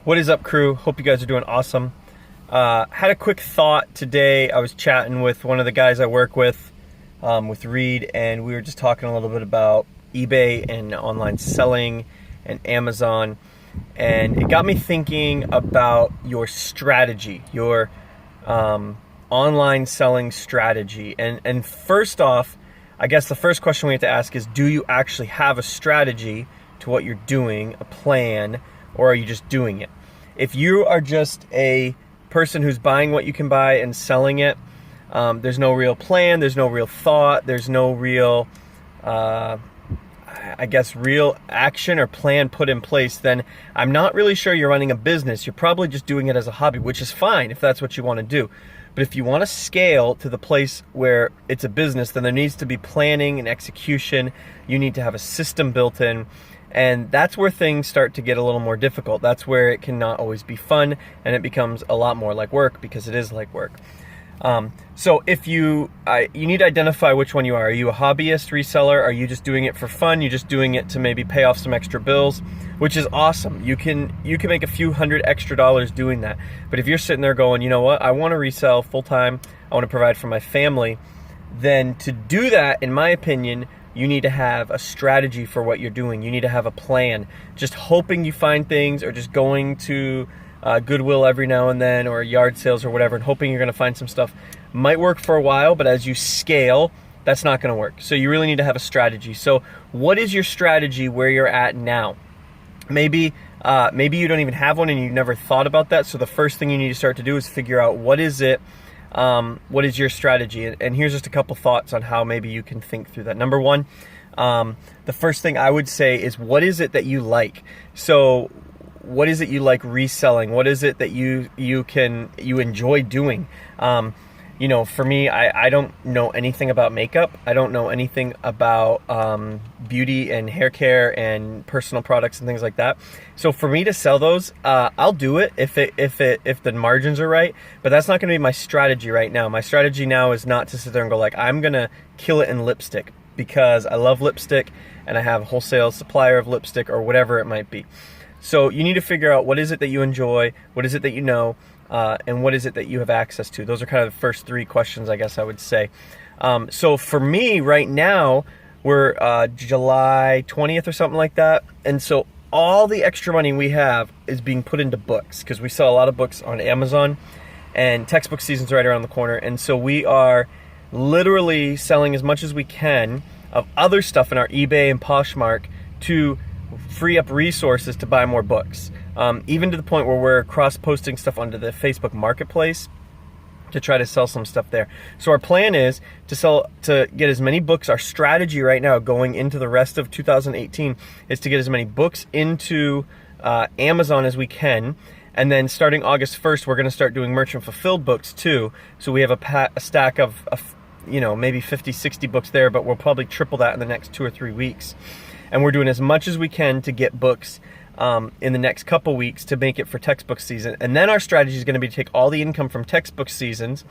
What is up, crew? Hope you guys are doing awesome. Had a quick thought today. I was chatting with one of the guys I work with Reed, and we were just talking a little bit about eBay and online selling and Amazon. And it got me thinking about your strategy, your online selling strategy. And first off, I guess the first question we have to ask is, do you actually have a strategy to what you're doing, a plan, or are you just doing it? If you are just a person who's buying what you can buy and selling it, there's no real plan, there's no real thought, there's no real, real action or plan put in place, then I'm not really sure you're running a business. You're probably just doing it as a hobby, which is fine if that's what you want to do. But if you want to scale to the place where it's a business, then there needs to be planning and execution. You need to have a system built in. And that's where things start to get a little more difficult. That's where it cannot always be fun, and it becomes a lot more like work, because it is like work. So if you need to identify which one you are. Are you a hobbyist reseller? Are you just doing it for fun? You're just doing it to maybe pay off some extra bills, which is awesome. You can make a few $100 extra doing that. But if you're sitting there going, you know what, I want to resell full time, I want to provide for my family, then to do that, in my opinion, you need to have a strategy for what you're doing. You need to have a plan. Just hoping you find things, or just going to Goodwill every now and then, or yard sales or whatever, and hoping you're going to find some stuff might work for a while, but as you scale, that's not going to work. So you really need to have a strategy. So what is your strategy where you're at now? Maybe you don't even have one and you've never thought about that. So the first thing you need to start to do is figure out what is your strategy. And here's just a couple thoughts on how maybe you can think through that. Number one, the first thing I would say is, what is it that you like? So what is it you like reselling? What is it that you enjoy doing? For me, I don't know anything about makeup. I don't know anything about beauty and hair care and personal products and things like that. So for me to sell those, I'll do it if the margins are right. But that's not going to be my strategy right now. My strategy now is not to sit there and go like, I'm going to kill it in lipstick because I love lipstick and I have a wholesale supplier of lipstick or whatever it might be. So you need to figure out, what is it that you enjoy, what is it that you know, and what is it that you have access to. Those are kind of the first three questions, I guess I would say. So for me right now, we're July 20th or something like that. And so all the extra money we have is being put into books, because we sell a lot of books on Amazon, and textbook season's right around the corner. And so we are literally selling as much as we can of other stuff in our eBay and Poshmark to free up resources to buy more books. Even to the point where we're cross-posting stuff onto the Facebook Marketplace to try to sell some stuff there. So our plan is to get as many books. Our strategy right now going into the rest of 2018 is to get as many books into Amazon as we can. And then starting August 1st, we're going to start doing merchant fulfilled books too. So we have a stack of maybe 50, 60 books there, but we'll probably triple that in the next 2 or 3 weeks. And we're doing as much as we can to get books in the next couple weeks to make it for textbook season. And then our strategy is going to be to take all the income from textbook seasons,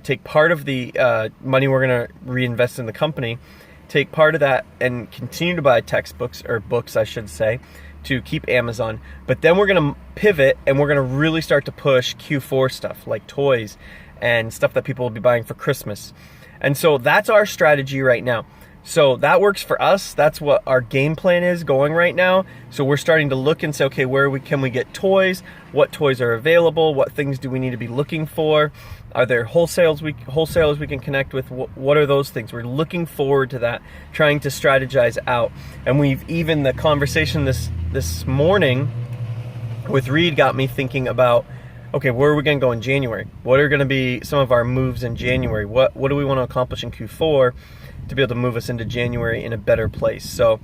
take part of the money we're going to reinvest in the company, take part of that and continue to buy textbooks, or books I should say, to keep Amazon. But then we're going to pivot and we're going to really start to push Q4 stuff like toys and stuff that people will be buying for Christmas. And so that's our strategy right now. So that works for us. That's what our game plan is going right now. So we're starting to look and say, okay, where can we get toys? What toys are available? What things do we need to be looking for? Are there wholesalers we can connect with? What are those things? We're looking forward to that, trying to strategize out. And the conversation this morning with Reed got me thinking about, okay, where are we going to go in January? What are going to be some of our moves in January? What do we want to accomplish in Q4 to be able to move us into January in a better place? So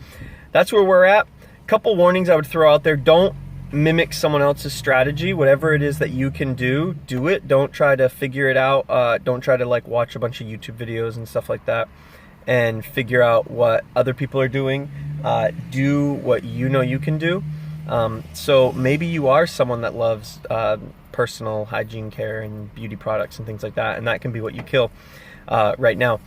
that's where we're at. Couple warnings I would throw out there. Don't mimic someone else's strategy. Whatever it is that you can do it. Don't try to figure it out. Don't try to watch a bunch of YouTube videos and stuff like that and figure out what other people are doing. Do what you know you can do. So maybe you are someone that loves personal hygiene care and beauty products and things like that, and that can be what you kill right now.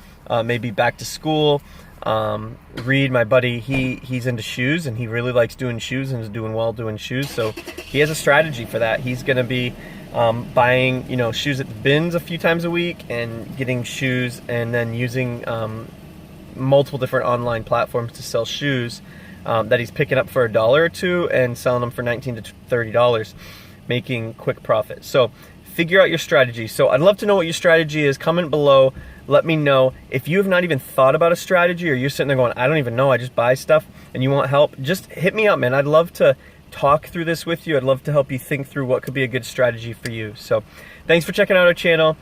Maybe back to school. Reed, my buddy, he's into shoes, and he really likes doing shoes and is doing well doing shoes. So he has a strategy for that. He's going to be buying, you know, shoes at the bins a few times a week and getting shoes, and then using multiple different online platforms to sell shoes that he's picking up for $1 or $2 and selling them for $19 to $30, making quick profit. So figure out your strategy. So I'd love to know what your strategy is. Comment below. Let me know. If you have not even thought about a strategy, or you're sitting there going, I don't even know, I just buy stuff, and you want help, just hit me up, man. I'd love to talk through this with you. I'd love to help you think through what could be a good strategy for you. So thanks for checking out our channel.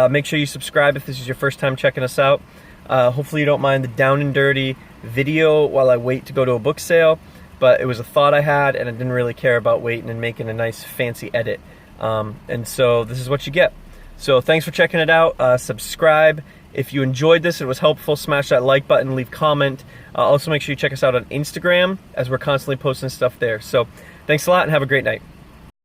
Make sure you subscribe if this is your first time checking us out. Hopefully you don't mind the down and dirty video while I wait to go to a book sale, but it was a thought I had, and I didn't really care about waiting and making a nice fancy edit. And so this is what you get. So thanks for checking it out. Subscribe. If you enjoyed this, it was helpful, smash that like button, leave comment. Also make sure you check us out on Instagram, as we're constantly posting stuff there. So thanks a lot and have a great night.